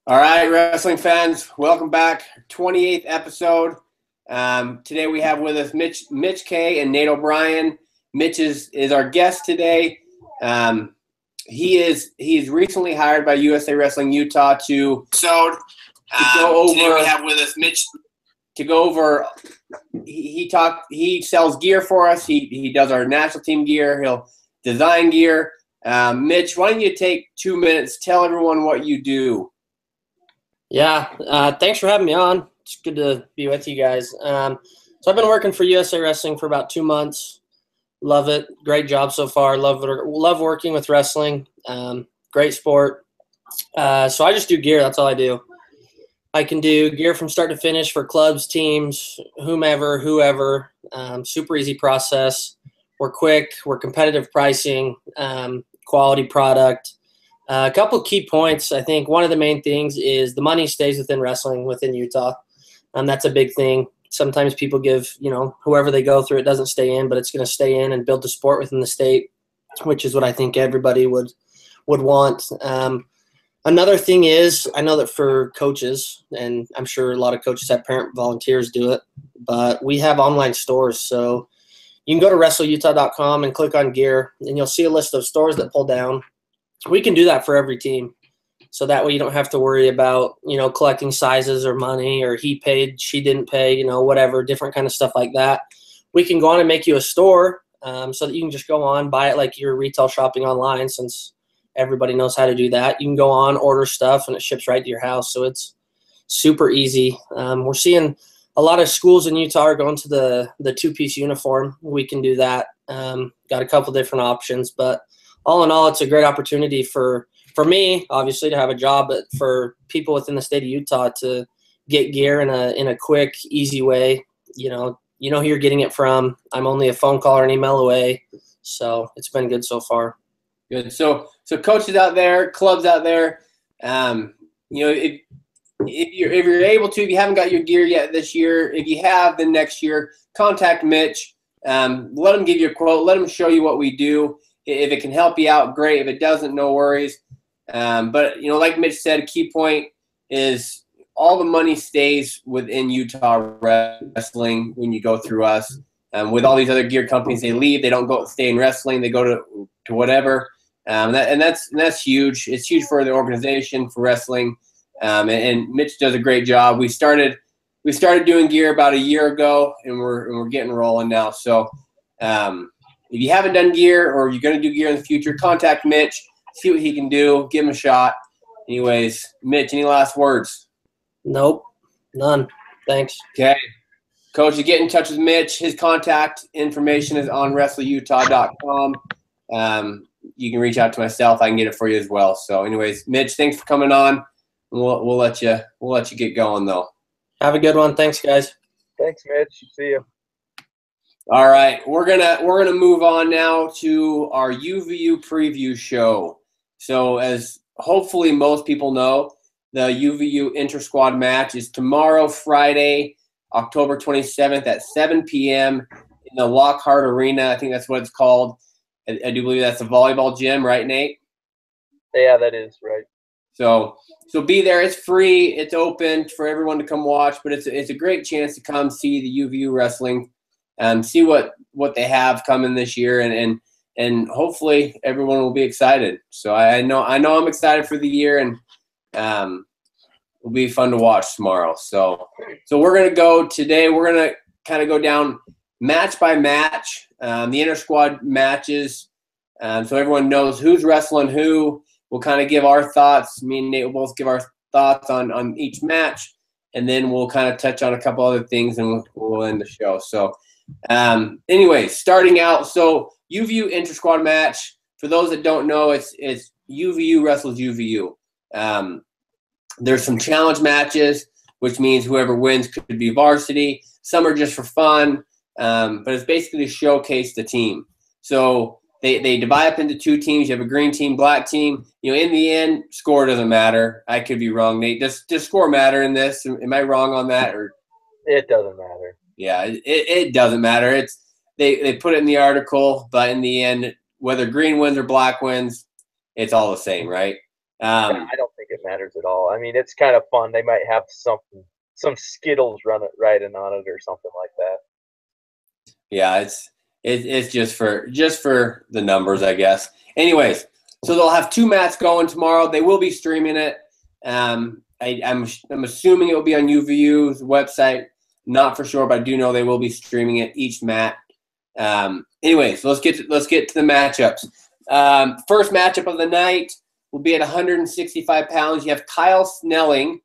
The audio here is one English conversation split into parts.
All right, wrestling fans, welcome back. 28th episode. Today we have with us Mitch K and Nate O'Brien. Mitch is our guest today. He's recently hired by USA Wrestling Utah to go over. Today we have with us Mitch to go over. He sells gear for us. He does our national team gear. He'll design gear. Mitch, why don't you take 2 minutes? Tell everyone what you do. Yeah, thanks for having me on. It's good to be with you guys. So I've been working for USA Wrestling for about 2 months. Love it. Great job so far. Love working with wrestling. Great sport. So I just do gear. That's all I do. I can do gear from start to finish for clubs, teams, whoever. Super easy process. We're quick. We're competitive pricing, quality product. A couple of key points. I think one of the main things is the money stays within wrestling within Utah. That's a big thing. Sometimes people give, whoever they go through, it doesn't stay in, but it's going to stay in and build the sport within the state, which is what I think everybody would want. Another thing is, I know that for coaches, and I'm sure a lot of coaches have parent volunteers do it, but we have online stores. So you can go to wrestleutah.com and click on gear, and you'll see a list of stores that pull down. We can do that for every team. So that way you don't have to worry about, collecting sizes or money or he paid, she didn't pay, whatever, different kind of stuff like that. We can go on and make you a store so that you can just go on, buy it like you're retail shopping online, since everybody knows how to do that. You can go on, order stuff, and it ships right to your house. So it's super easy. We're seeing a lot of schools in Utah are going to the two-piece uniform. We can do that. Got a couple different options, but all in all, it's a great opportunity for me, obviously, to have a job, but for people within the state of Utah to get gear in a quick, easy way. You know who you're getting it from. I'm only a phone call or an email away, so it's been good so far. Good. So coaches out there, clubs out there, if you're able to, if you haven't got your gear yet this year, if you have, then next year, contact Mitch. Let him give you a quote. Let him show you what we do. If it can help you out, great. If it doesn't, no worries. But, like Mitch said, a key point is all the money stays within Utah Wrestling when you go through us. With all these other gear companies, they leave. They don't stay in wrestling. They go to whatever. And that's huge. It's huge for the organization, for wrestling. And Mitch does a great job. We started doing gear about a year ago, and we're getting rolling now. So if you haven't done gear or you're going to do gear in the future, contact Mitch, see what he can do, give him a shot. Anyways, Mitch, any last words? Nope, none. Thanks. Okay. Coach, to get in touch with Mitch, his contact information is on wrestleutah.com. You can reach out to myself. I can get it for you as well. So anyways, Mitch, thanks for coming on. We'll let you get going, though. Have a good one. Thanks, guys. Thanks, Mitch. See you. All right, we're gonna move on now to our UVU Preview Show. So as hopefully most people know, the UVU intrasquad match is tomorrow, Friday, October 27th at 7 p.m. in the Lockhart Arena. I think that's what it's called. I do believe that's a volleyball gym, right, Nate? Yeah, that is right. So be there. It's free. It's open for everyone to come watch, but it's a great chance to come see the UVU wrestling. See what they have coming this year, and hopefully everyone will be excited. So I know I'm excited for the year, and it'll be fun to watch tomorrow. So we're gonna go today. We're gonna kind of go down match by match, the inter-squad matches, so everyone knows who's wrestling who. We'll kind of give our thoughts. Me and Nate will both give our thoughts on each match, and then we'll kind of touch on a couple other things, and we'll end the show. So. Anyway, starting out, so UVU inter-squad match. For those that don't know, it's UVU wrestles UVU. There's some challenge matches, which means whoever wins could be varsity. Some are just for fun, but it's basically to showcase the team. So they divide up into two teams. You have a green team, black team. In the end, score doesn't matter. I could be wrong, Nate. Does score matter in this? Am I wrong on that? Or it doesn't matter. Yeah, it doesn't matter. They put it in the article, but in the end, whether green wins or black wins, it's all the same, right? I don't think it matters at all. I mean, it's kind of fun. They might have some Skittles riding on it or something like that. Yeah, it's just for the numbers, I guess. Anyways, so they'll have 2 mats going tomorrow. They will be streaming it. I'm assuming it will be on UVU's website. Not for sure, but I do know they will be streaming it each mat. Anyways, let's get to the matchups. First matchup of the night will be at 165 pounds. You have Kyle Snelling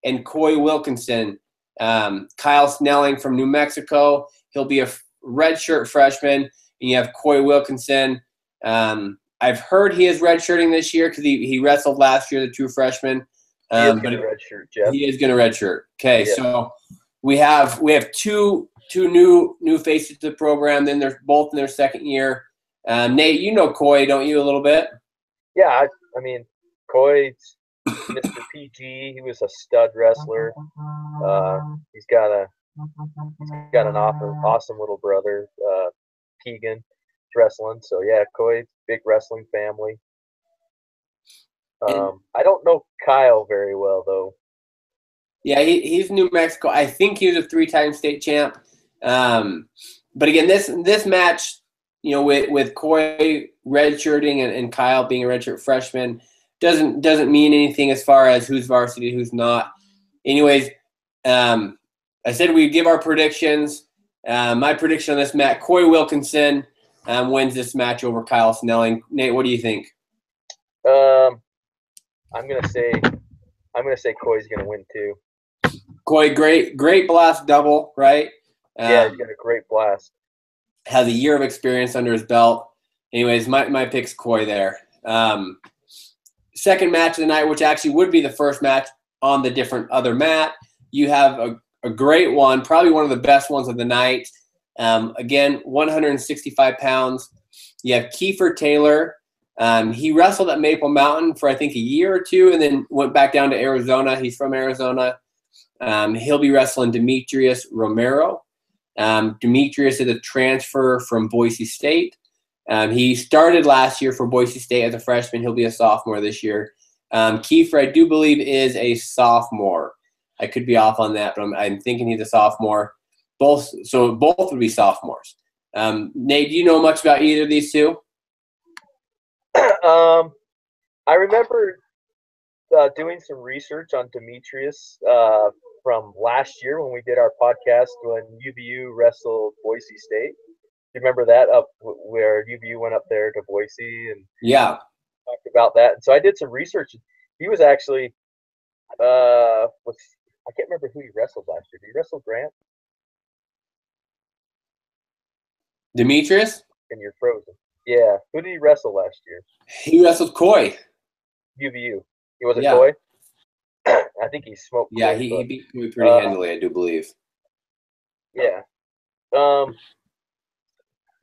and Coy Wilkinson. Kyle Snelling from New Mexico. He'll be a redshirt freshman. And you have Coy Wilkinson. I've heard he is redshirting this year because he wrestled last year, the true freshman. He is going to redshirt, Jeff. He is going to redshirt. Okay, Yeah. So we have two new faces to the program. Then they're both in their second year. Nate, you know Coy, don't you, a little bit? Yeah, I mean, Coy's Mr. PG. He was a stud wrestler. He's got an awesome little brother, Keegan, wrestling. So yeah, Coy, big wrestling family. I don't know Kyle very well though. Yeah, he's New Mexico. I think he was a 3-time state champ. But again, this match, you know, with Coy redshirting and Kyle being a redshirt freshman, doesn't mean anything as far as who's varsity, who's not. Anyways, I said we'd give our predictions. My prediction on this match: Coy Wilkinson wins this match over Kyle Snelling. Nate, what do you think? I'm gonna say Coy's gonna win too. Coy, great blast double, right? Yeah, he's got a great blast. Has a year of experience under his belt. Anyways, my pick's Coy there. Second match of the night, which actually would be the first match on the different other mat. You have a great one, probably one of the best ones of the night. Again, 165 pounds. You have Kiefer Taylor. He wrestled at Maple Mountain for, I think, a year or two and then went back down to Arizona. He's from Arizona. He'll be wrestling Demetrius Romero. Demetrius is a transfer from Boise State. He started last year for Boise State as a freshman. He'll be a sophomore this year. Kiefer, I do believe, is a sophomore. I could be off on that, but I'm thinking he's a sophomore. Both would be sophomores. Nate, do you know much about either of these two? I remember doing some research on Demetrius from last year when we did our podcast when UVU wrestled Boise State. Do you remember that up where UVU went up there to Boise and talked about that? And so I did some research. He was actually I can't remember who he wrestled last year. Did he wrestle Grant? Demetrius? And you're frozen. Yeah. Who did he wrestle last year? He wrestled Coy. UVU. He wasn't Coy? I think he smoked Coy. Yeah, he beat Coy pretty handily, I do believe. Yeah.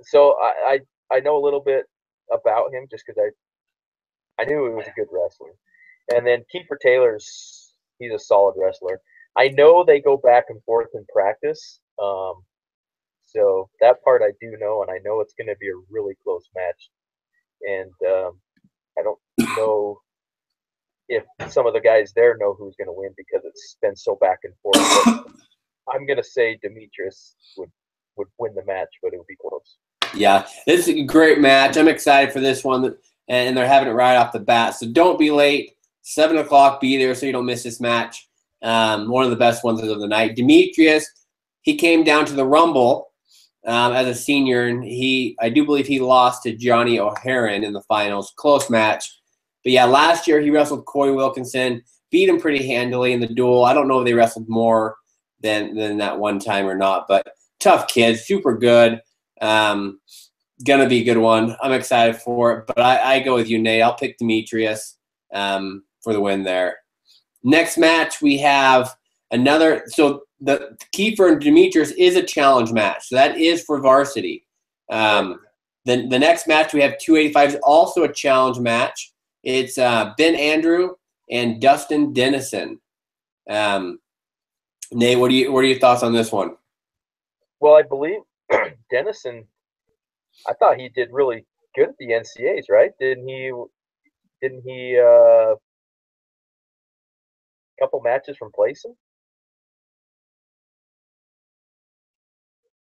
So I know a little bit about him just because I knew he was a good wrestler. And then Kiefer Taylor's he's a solid wrestler. I know they go back and forth in practice. So that part I do know, and I know it's going to be a really close match. And I don't know if some of the guys there know who's going to win because it's been so back and forth. But I'm going to say Demetrius would win the match, but it would be close. Yeah, this is a great match. I'm excited for this one, and they're having it right off the bat. So don't be late. 7 o'clock, be there so you don't miss this match. One of the best ones of the night. Demetrius, he came down to the Rumble as a senior, and I do believe he lost to Johnny O'Haran in the finals. Close match. But yeah, last year he wrestled Coy Wilkinson, beat him pretty handily in the duel. I don't know if they wrestled more than that one time or not, but tough kid, super good. Gonna be a good one. I'm excited for it, but I go with you, Nate. I'll pick Demetrius for the win there. Next match, we have another. So the Kiefer and Demetrius is a challenge match. So that is for varsity. The next match, we have 285 is also a challenge match. It's Ben Andrew and Dustin Dennison. Nate, what are your thoughts on this one? Well, I believe Dennison, I thought he did really good at the NCAs, right? Didn't he couple matches from placing,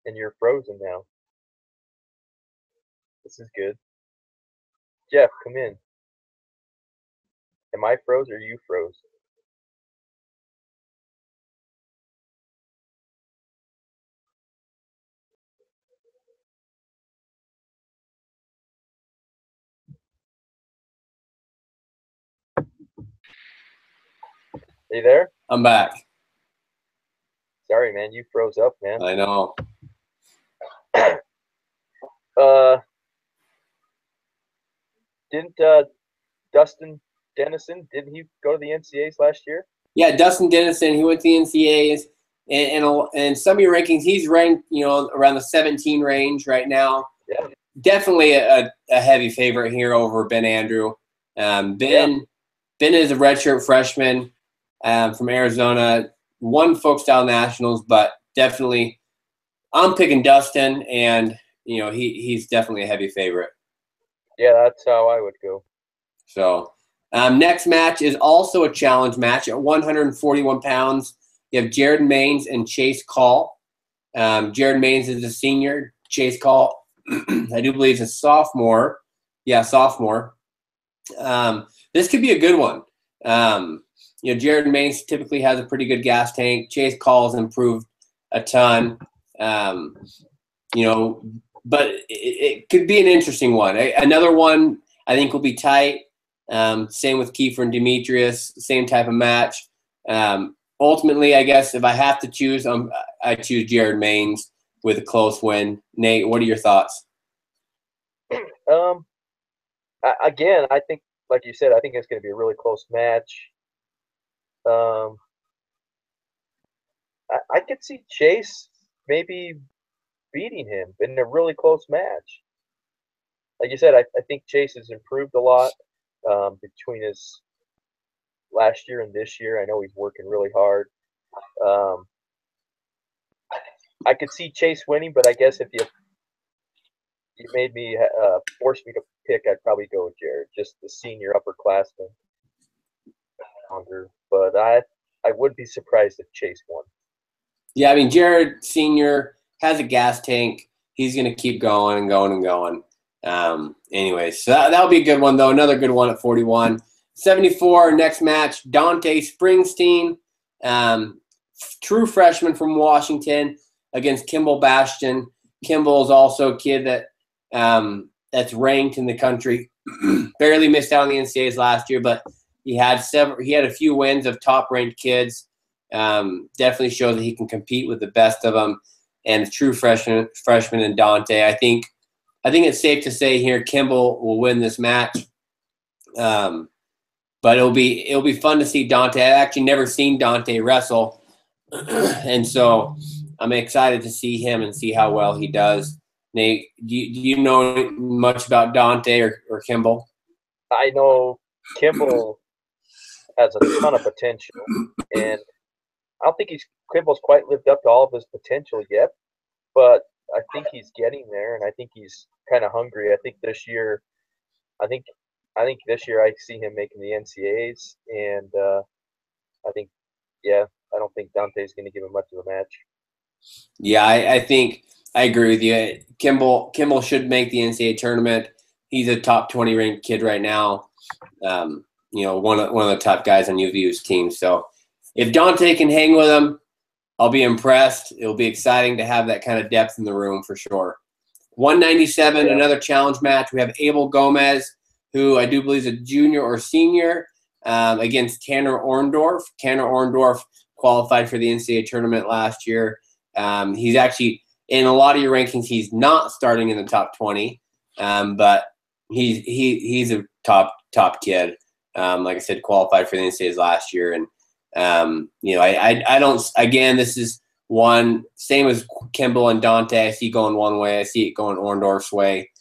and you're frozen now. This is good. Jeff, come in. Am I froze or you froze? Are you there? I'm back. Sorry, man. You froze up, man. I know. Didn't Dustin Dennison, didn't he go to the NCAAs last year? Yeah, Dustin Dennison, he went to the NCAAs. And some of your rankings, he's ranked, around the 17 range right now. Yeah. Definitely a heavy favorite here over Ben Andrew. Ben is a redshirt freshman from Arizona, won folk style nationals, but definitely I'm picking Dustin, and he's definitely a heavy favorite. Yeah, that's how I would go. So next match is also a challenge match at 141 pounds. You have Jared Maines and Chase Call. Jared Maines is a senior. Chase Call, I do believe, is a sophomore. Yeah, sophomore. This could be a good one. Jared Maines typically has a pretty good gas tank. Chase Call has improved a ton. But it could be an interesting one. Another one I think will be tight. Same with Kiefer and Demetrius, same type of match. Ultimately, I guess if I have to choose, I choose Jared Maines with a close win. Nate, what are your thoughts? Again, I think, like you said, I think it's going to be a really close match. I could see Chase maybe beating him in a really close match. Like you said, I think Chase has improved a lot between his last year and this year. I know he's working really hard. I could see Chase winning, but I guess if you made me force me to pick, I'd probably go with Jared, just the senior upperclassman. But I wouldn't be surprised if Chase won. Yeah, I mean, Jared Senior has a gas tank. He's going to keep going and going and going. Anyway, so that'll be a good one, though. Another good one at 41. 74, next match, Dante Springsteen, true freshman from Washington, against Kimball Bastion. Kimball is also a kid that's ranked in the country. Barely missed out on the NCAAs last year, but he had a few wins of top-ranked kids. Definitely shows that he can compete with the best of them. And a true freshman in Dante. I think it's safe to say here Kimball will win this match. But it'll be fun to see Dante. I've actually never seen Dante wrestle, and so I'm excited to see him and see how well he does. Nate, do you know much about Dante or Kimball? I know Kimball has a ton of potential, and I don't think Kimball's quite lived up to all of his potential yet, but I think he's getting there, and I think he's kind of hungry. I think this year I see him making the NCAAs, and I don't think Dante's going to give him much of a match. Yeah, I think I agree with you. Kimball should make the NCAA tournament. He's a top 20 ranked kid right now. One of the top guys on UVU's team. So if Dante can hang with him, I'll be impressed. It'll be exciting to have that kind of depth in the room for sure. 197, another challenge match. We have Abel Gomez, who I do believe is a junior or senior, against Tanner Orndorff. Tanner Orndorff qualified for the NCAA tournament last year. He's actually, in a lot of your rankings, he's not starting in the top 20, but he's a top kid. Like I said, qualified for the NCAAs last year. And, I don't, again, this is one, same as Kimball and Dante. I see going one way. I see it going Orndorff's way.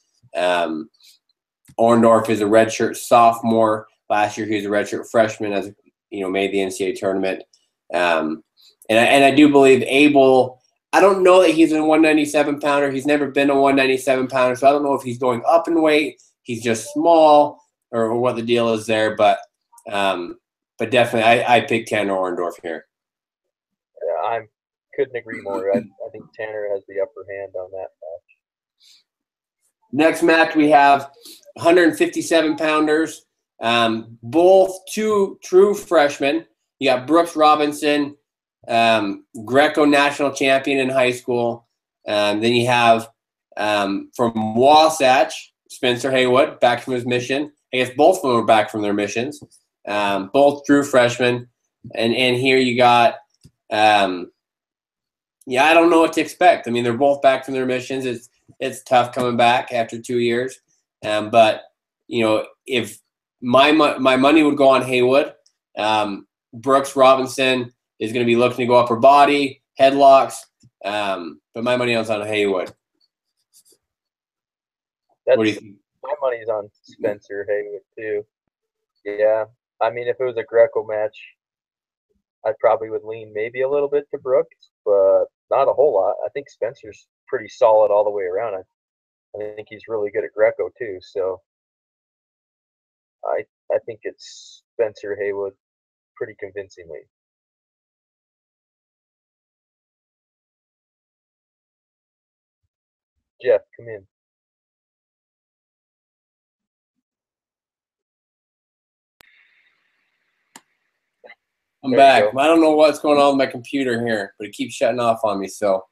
Orndorff is a redshirt sophomore. Last year he was a redshirt freshman, as made the NCAA tournament. And I do believe Abel. I don't know that he's a 197 pounder. He's never been a 197 pounder, so I don't know if he's going up in weight. He's just small, or what the deal is there. But but definitely I picked Tanner Orndorff here. Yeah, I couldn't agree more. I think Tanner has the upper hand on that match. Next match, we have 157-pounders, both two true freshmen. You got Brooks Robinson, Greco national champion in high school. Then you have from Wasatch, Spencer Haywood, back from his mission. I guess both of them are back from their missions. Both true freshmen. And here you got, I don't know what to expect. I mean, they're both back from their missions. It's tough coming back after 2 years. But, if my money would go on Haywood, Brooks Robinson is going to be looking to go upper body, headlocks. But my money is on Haywood. What do you think? My money's on Spencer Haywood, too. Yeah. I mean, if it was a Greco match, I probably would lean maybe a little bit to Brooks, but not a whole lot. I think Spencer's pretty solid all the way around. I think he's really good at Greco too. So I think it's Spencer Haywood pretty convincingly. Jeff, come in. I'm back. I don't know what's going on with my computer here, but it keeps shutting off on me. So,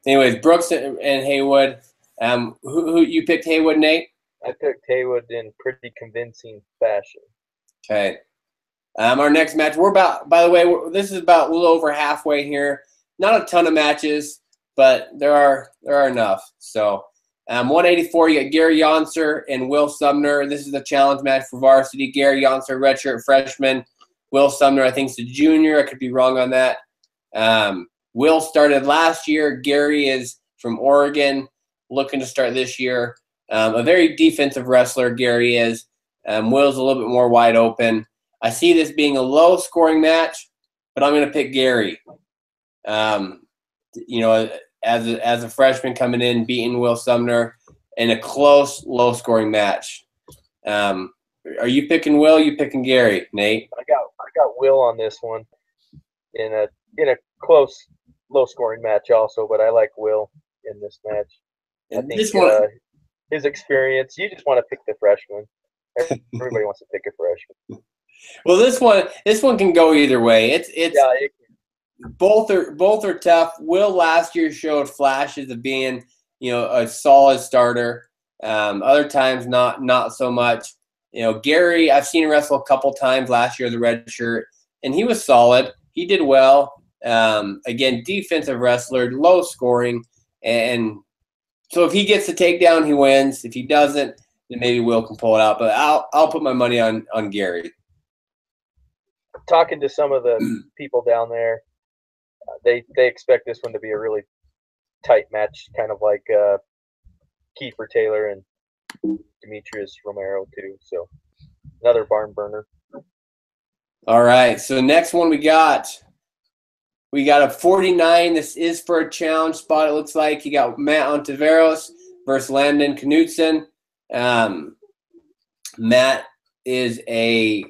anyways, Brooks and Haywood. Who you picked Haywood, Nate? I picked Haywood in pretty convincing fashion. Okay. Our next match, by the way, this is about a little over halfway here. Not a ton of matches, but there are enough. So, 184, you got Gary Yonser and Will Sumner. This is a challenge match for varsity. Gary Yonser, redshirt freshman. Will Sumner, I think, is a junior. I could be wrong on that. Will started last year. Gary is from Oregon, looking to start this year. A very defensive wrestler, Gary is. Will's a little bit more wide open. I see this being a low-scoring match, but I'm going to pick Gary. As a freshman coming in, beating Will Sumner in a close, low-scoring match. Are you picking Will? You picking Gary, Nate? I got Will on this one in a close, low-scoring match also, but I like Will in this match. I think this one, his experience. You just want to pick the freshman. Everybody wants to pick a freshman. Well, this one can go either way. Both are tough. Will last year showed flashes of being, a solid starter. Other times not so much. Gary, I've seen him wrestle a couple times last year, the red shirt, and he was solid. He did well. Again, defensive wrestler, low scoring, and so if he gets the takedown, he wins. If he doesn't, then maybe Will can pull it out. But I'll put my money on Gary. Talking to some of the people down there, they expect this one to be a really tight match, kind of like Kiefer Taylor and Demetrius Romero too. So another barn burner. All right. So next one we got a 49. This is for a challenge spot. It looks like you got Matt Ontiveros versus Landon Knudsen. Matt is a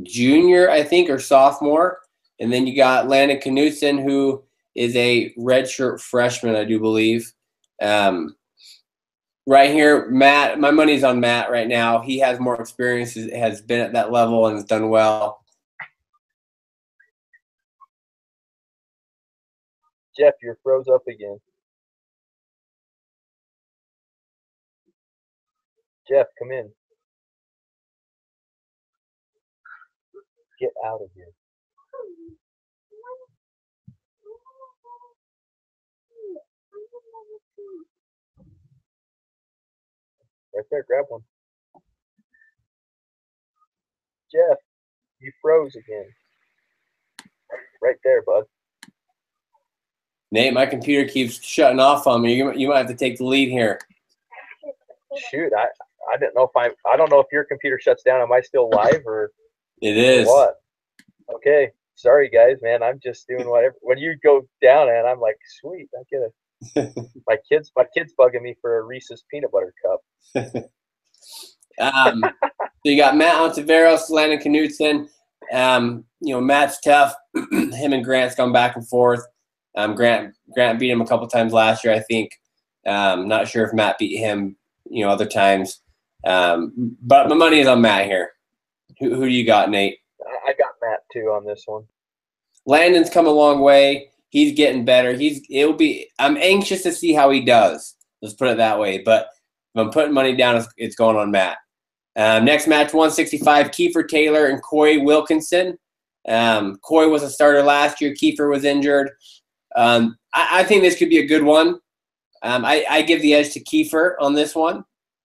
junior, I think, or sophomore. And then you got Landon Knudsen, who is a redshirt freshman, I do believe. Right here, Matt, my money's on Matt right now. He has more experience, has been at that level, and has done well. Jeff, you're froze up again. Jeff, come in. Get out of here. Right there, grab one. Jeff, you froze again. Right there, bud. Nate, my computer keeps shutting off on me. You might have to take the lead here. Shoot, I didn't know if I don't know if your computer shuts down. Am I still live or? It is. Or what? Okay. Sorry, guys, man. I'm just doing whatever. When you go down, and I'm like, sweet, I get it. My kid's bugging me for a Reese's peanut butter cup. So you got Matt Ontiveros, Landon Knutson. Matt's tough. Him and Grant's gone back and forth. Grant beat him a couple times last year, I think. Not sure if Matt beat him, other times. But my money is on Matt here. Who do you got, Nate? I got Matt too on this one. Landon's come a long way. He's getting better. I'm anxious to see how he does. Let's put it that way. But if I'm putting money down, it's going on Matt. Next match, 165, Kiefer Taylor and Coy Wilkinson. Coy was a starter last year. Kiefer was injured. I think this could be a good one. I give the edge to Kiefer on this one.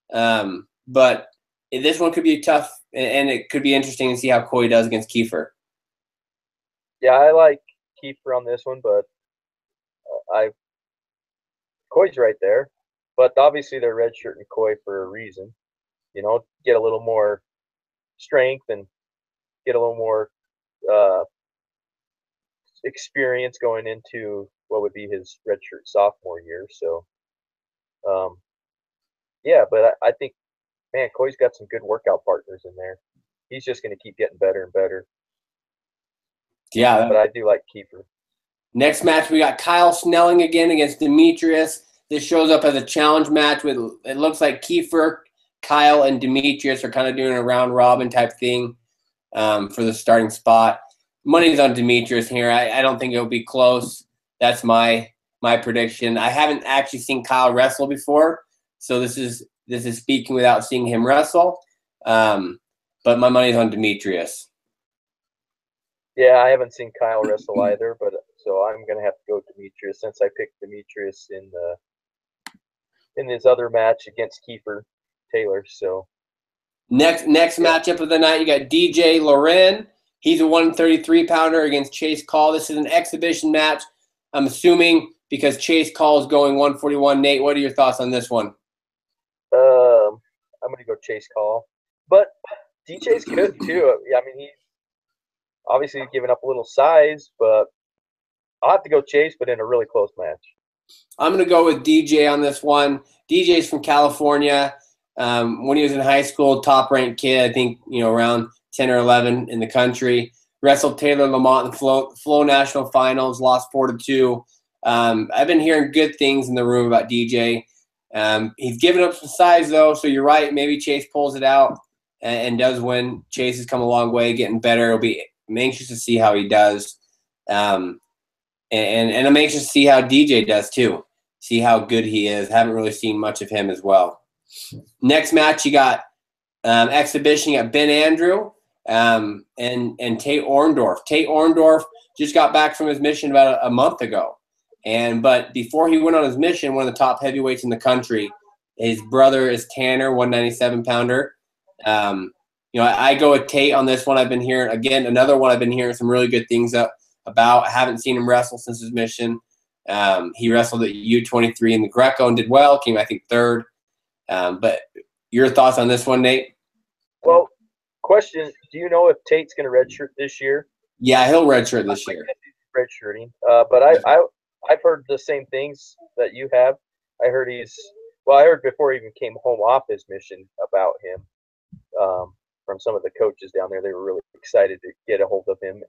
But this one could be tough, and it could be interesting to see how Coy does against Kiefer. Yeah, I like Kiefer on this one, but Coy's right there. But obviously they're redshirting Coy for a reason. Get a little more strength and get a little more experience going into what would be his redshirt sophomore year. So, but I think, man, Coy's got some good workout partners in there. He's just going to keep getting better and better. Yeah. But I do like Kiefer. Next match, we got Kyle Snelling again against Demetrius. This shows up as a challenge match. It looks like Kiefer, Kyle, and Demetrius are kind of doing a round robin type thing for the starting spot. Money's on Demetrius here. I don't think it'll be close. That's my prediction. I haven't actually seen Kyle wrestle before, so this is speaking without seeing him wrestle. But my money's on Demetrius. Yeah, I haven't seen Kyle wrestle either, but so I'm gonna have to go Demetrius since I picked Demetrius in this other match against Kiefer Taylor. So next matchup of the night, you got DJ Loren. He's a 133-pounder against Chase Call. This is an exhibition match, I'm assuming, because Chase Call is going 141. Nate, what are your thoughts on this one? I'm gonna go Chase Call, but DJ's good too. I mean, he's obviously giving up a little size, but I'll have to go Chase, but in a really close match. I'm going to go with DJ on this one. DJ's from California. When he was in high school, top-ranked kid, I think, around 10 or 11 in the country. Wrestled Taylor Lamont in the Flow National Finals, lost 4-2. I've been hearing good things in the room about DJ. He's given up some size, though, so you're right. Maybe Chase pulls it out and does win. Chase has come a long way, getting better. I'm anxious to see how he does. And I'm anxious to see how DJ does, too. See how good he is. Haven't really seen much of him as well. Next match, you got exhibition. You got Ben Andrew and Tate Orndorff. Tate Orndorff just got back from his mission about a month ago. But before he went on his mission, one of the top heavyweights in the country, his brother is Tanner, 197-pounder. I go with Tate on this one. I've been hearing, again, another one I've been hearing some really good things about. I haven't seen him wrestle since his mission. He wrestled at U23 in the Greco and did well, came, I think, third. But your thoughts on this one, Nate? Well, question, do you know if Tate's going to redshirt this year? Yeah, he'll redshirt this year. Redshirting. But I've heard the same things that you have. I heard before he even came home off his mission about him. From some of the coaches down there, they were really excited to get a hold of him,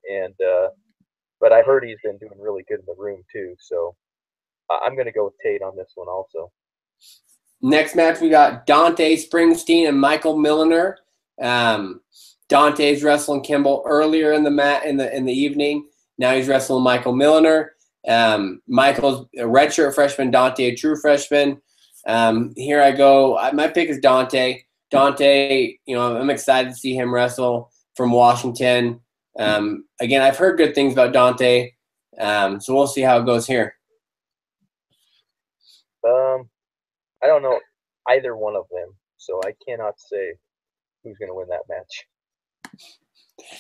but I heard he's been doing really good in the room too. So I'm going to go with Tate on this one also. Next match, we got Dante Springsteen and Michael Milliner. Dante's wrestling Kimball earlier in the evening. Now he's wrestling Michael Milliner. Michael's a redshirt freshman, Dante a true freshman. Here I go. My pick is Dante. Dante, I'm excited to see him wrestle from Washington. Again, I've heard good things about Dante, so we'll see how it goes here. I don't know either one of them, so I cannot say who's going to win that match.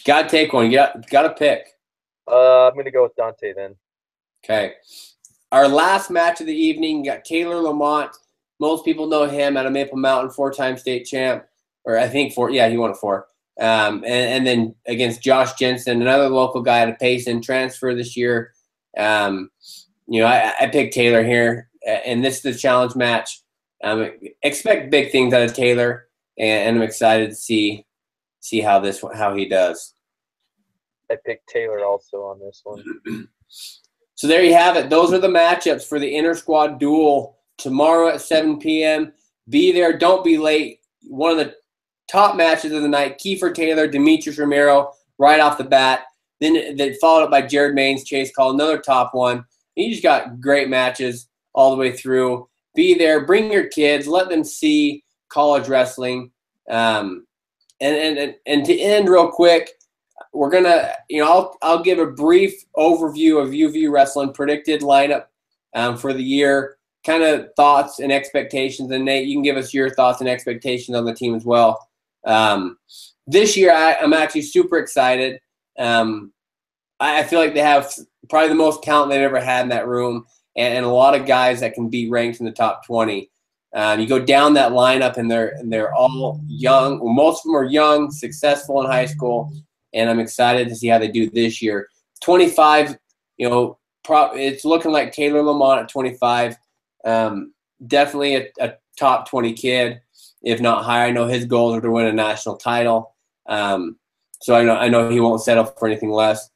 Got to take one. Got to pick. I'm going to go with Dante then. Okay. Our last match of the evening, got Taylor Lamont. Most people know him out of Maple Mountain, 4-time state champ, or I think 4. Yeah, he won it 4. And then against Josh Jensen, another local guy out of Payson, transfer this year. I picked Taylor here, and this is the challenge match. Expect big things out of Taylor, and I'm excited to see see how he does. I picked Taylor also on this one. So there you have it. Those are the matchups for the inter-squad duel tomorrow at 7 p.m. Be there. Don't be late. One of the top matches of the night, Kiefer Taylor, Demetrius Romero, right off the bat. Then followed up by Jared Maines, Chase Call, another top one. You just got great matches all the way through. Be there. Bring your kids. Let them see college wrestling. And to end real quick, we're gonna, I'll give a brief overview of UVU Wrestling predicted lineup for the year, kind of thoughts and expectations. And Nate, you can give us your thoughts and expectations on the team as well. This year, I'm actually super excited. I feel like they have probably the most talent they've ever had in that room, and a lot of guys that can be ranked in the top 20. You go down that lineup, and they're all young. Well, most of them are young, successful in high school, and I'm excited to see how they do this year. 25, it's looking like Taylor Lamont at 25. Definitely a top 20 kid, if not higher. I know his goals are to win a national title. So I know he won't settle for anything less.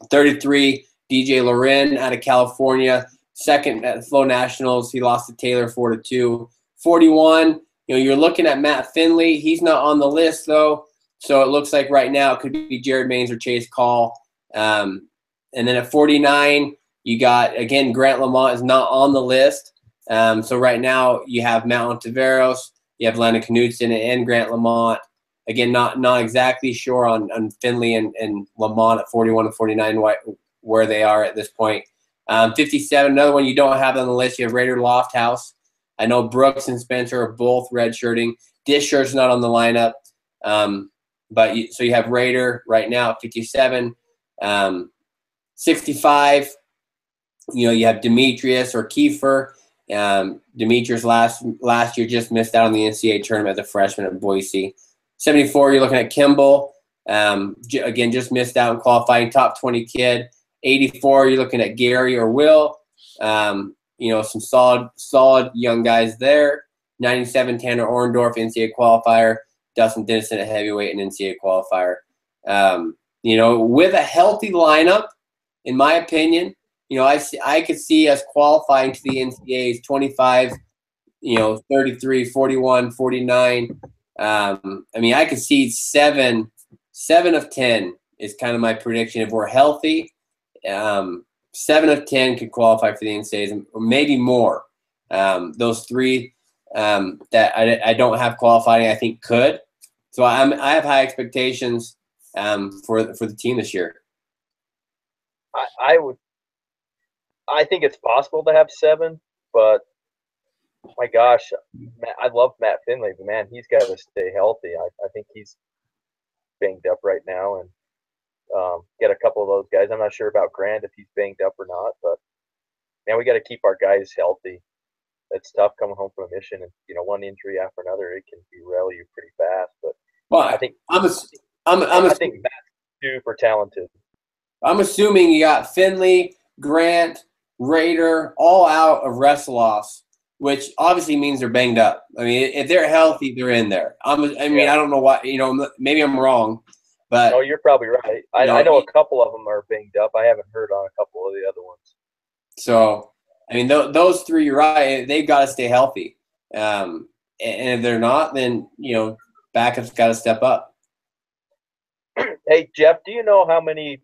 33, DJ Loren out of California, second at Flow Nationals. He lost to Taylor 4-2. 41, you're looking at Matt Finley. He's not on the list though, so it looks like right now it could be Jared Maines or Chase Call. And then at 49, you got, again, Grant Lamont is not on the list. So right now you have Matt Ontiveros, you have Landon Knudsen and Grant Lamont. Again, not exactly sure on Finley and Lamont at 41 and 49 where they are at this point. 57, another one you don't have on the list. You have Raider Lofthouse. I know Brooks and Spencer are both redshirting. Disher's not on the lineup. So you have Raider right now at 57. 65, you have Demetrius or Kiefer. Demetrius last year just missed out on the NCAA tournament as a freshman at Boise. 74, you're looking at Kimball. Again, just missed out in qualifying, top 20 kid. 84, you're looking at Gary or Will. Some solid young guys there. 97, Tanner Orndorff, NCAA qualifier. Dustin Dennison, a heavyweight and NCAA qualifier. With a healthy lineup, in my opinion, I could see us qualifying to the NCAAs 25, 33, 41, 49. I could see 7 of 10 is kind of my prediction. If we're healthy, 7 of 10 could qualify for the NCAAs, or maybe more. Those 3 that I don't have qualifying, I think could. So I have high expectations for the team this year. I think it's possible to have 7, but my gosh, I love Matt Finley, but man, he's got to stay healthy. I think he's banged up right now, and get a couple of those guys. I'm not sure about Grant if he's banged up or not, but man, we got to keep our guys healthy. It's tough coming home from a mission, and one injury after another, it can derail you pretty fast. But I think I think Matt's super talented. I'm assuming you got Finley, Grant, Raider all out of wrestle-offs, which obviously means they're banged up. I mean, if they're healthy, they're in there. I don't know why. Maybe I'm wrong, but no, you're probably right. I know a couple of them are banged up. I haven't heard on a couple of the other ones. So, those 3, you're right. They've got to stay healthy. And if they're not, then backup's got to step up. Hey, Jeff, do you know how many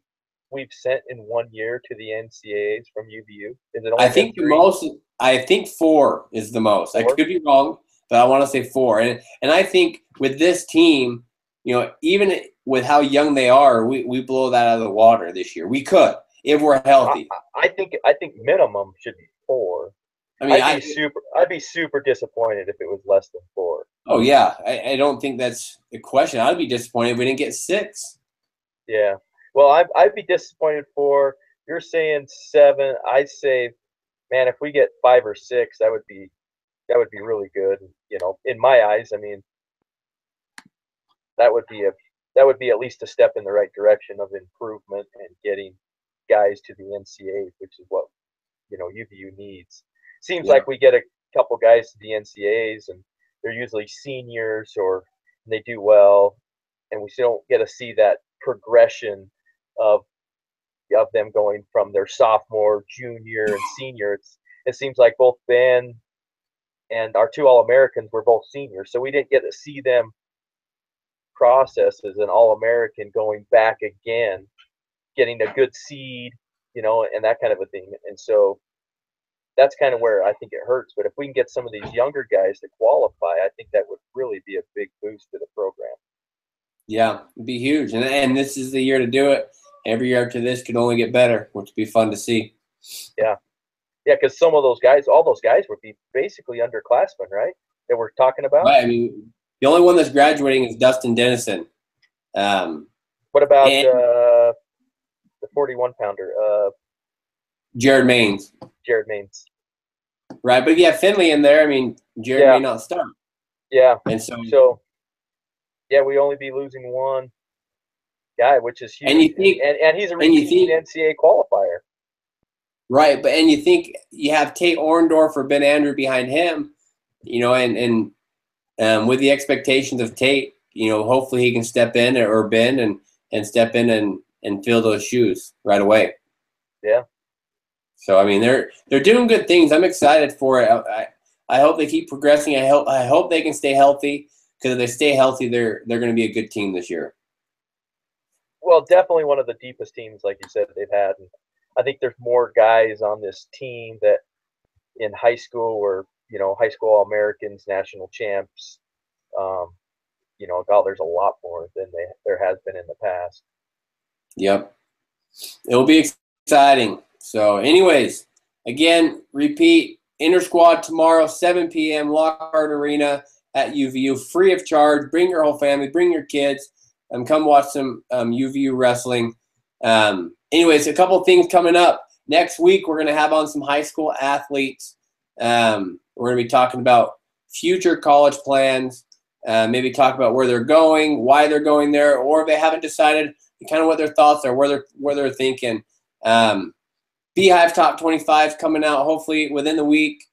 we've sent in 1 year to the NCAAs from UVU? Is it only I think 3? the most. I think 4 is the most. 4? I could be wrong, but I want to say 4. And I think with this team, even with how young they are, we blow that out of the water this year. We could if we're healthy. I think minimum should be 4. I'd be super disappointed if it was less than 4. Oh yeah, I don't think that's a question. I'd be disappointed if we didn't get 6. Yeah. Well, I'd be disappointed 4. You're saying 7. I'd say, man, if we get 5 or 6, that would be really good. In my eyes, that would be at least a step in the right direction of improvement and getting guys to the NCAAs, which is what UVU needs. Seems like we get a couple guys to the NCAAs, and they're usually seniors, or they do well, and we still don't get to see that progression of them going from their sophomore, junior, and senior. It seems like both Ben and our 2 All-Americans were both seniors, so we didn't get to see them process as an All-American going back again, getting a good seed, and that kind of a thing. And so that's kind of where I think it hurts. But if we can get some of these younger guys to qualify, I think that would really be a big boost to the program. Yeah, it'd be huge. And this is the year to do it. Every year after this could only get better, which would be fun to see. Yeah. Yeah, because some of those guys, all those guys would be basically underclassmen, right? That we're talking about. Right. I mean, the only one that's graduating is Dustin Dennison. What about the 41-pounder? Jared Maines. Jared Maines. Right, but if you have Finley in there, I mean, Jared may not start. Yeah. And so yeah, we only be losing one guy, which is huge. And you think, and he's a repeat NCAA qualifier. Right, but and you think you have Tate Orndorff or Ben Andrew behind him, and with the expectations of Tate, hopefully he can step in, or Ben and step in and fill those shoes right away. Yeah. So I mean, they're doing good things. I'm excited for it. I hope they keep progressing. I hope they can stay healthy, because if they stay healthy, they're going to be a good team this year. Well, definitely one of the deepest teams, like you said, they've had. And I think there's more guys on this team that in high school were, high school All-Americans, national champs. God, there's a lot more than there has been in the past. Yep. It'll be exciting. So anyways, again, repeat, intrasquad tomorrow, 7 p.m., Lockhart Arena at UVU, free of charge. Bring your whole family, bring your kids, and come watch some UVU wrestling. Anyways, a couple things coming up. Next week, we're going to have on some high school athletes. We're going to be talking about future college plans, maybe talk about where they're going, why they're going there, or if they haven't decided, kind of what their thoughts are, where they're thinking. Beehive Top 25 coming out hopefully within the week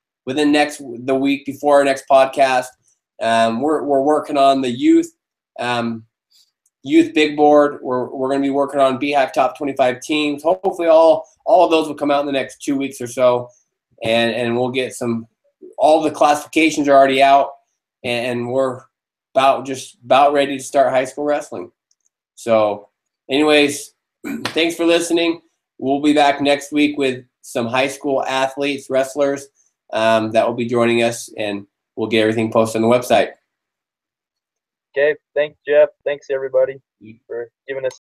before our next podcast. We're working on the youth big board. We're going to be working on Beehive Top 25 teams. Hopefully all of those will come out in the next 2 weeks or so, and we'll get all the classifications are already out, and we're about ready to start high school wrestling. So anyways, thanks for listening. We'll be back next week with some high school athletes, wrestlers that will be joining us, and we'll get everything posted on the website. Okay. Thanks, Jeff. Thanks, everybody, for giving us